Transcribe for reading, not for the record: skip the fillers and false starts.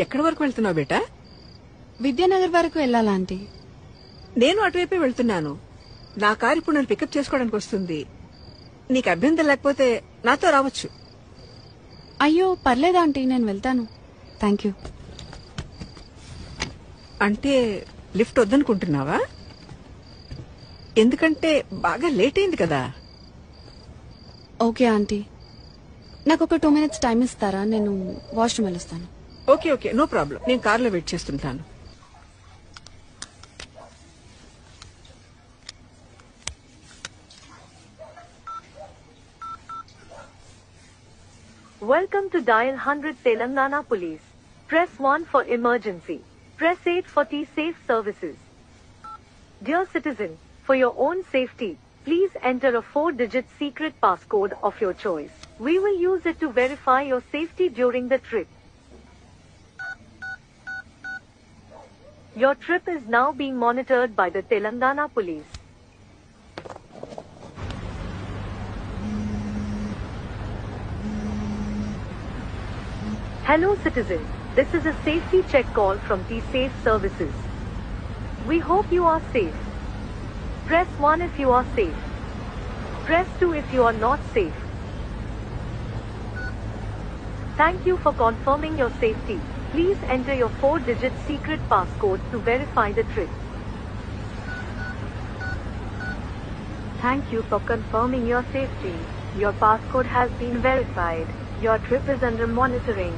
ఎక్కడి వరకు వెళ్తున్నావు బేటా? విద్యానగర్ వరకు వెళ్ళాలా ఆంటీ? నేను అటువైపే వెళ్తున్నాను. నా కారు ఇప్పుడు నన్ను పికప్ చేసుకోవడానికి వస్తుంది. నీకు అభ్యంతరం లేకపోతే నాతో రావచ్చు. అయ్యో పర్లేదు ఆంటీ, నేను వెళ్తాను. Thank you. అంటే లిఫ్ట్ వద్దనుకుంటున్నావా? ఎందుకంటే బాగా లేట్ అయింది కదా. ఓకే ఆంటీ, నాకు ఒక 2 minutes టైం ఇస్తారా? నేను వాష్రూమ్ వెళ్ళొస్తాను. Okay okay, no problem. నేను కార్లో వెయిట్ చేస్తుంటాను. Welcome to Dial 100 Telangana Police. Press 1 for emergency. Press 8 for T-Safe services. Dear citizen, for your own safety, please enter a 4-digit secret passcode of your choice. We will use it to verify your safety during the trip. Your trip is now being monitored by the Telangana Police. Hello citizen, this is a safety check call from T-Safe services. We hope you are safe. Press 1 if you are safe. Press 2 if you are not safe. Thank you for confirming your safety. Please enter your 4-digit secret passcode to verify the trip. Thank you for confirming your safety. Your passcode has been verified. Your trip is under monitoring.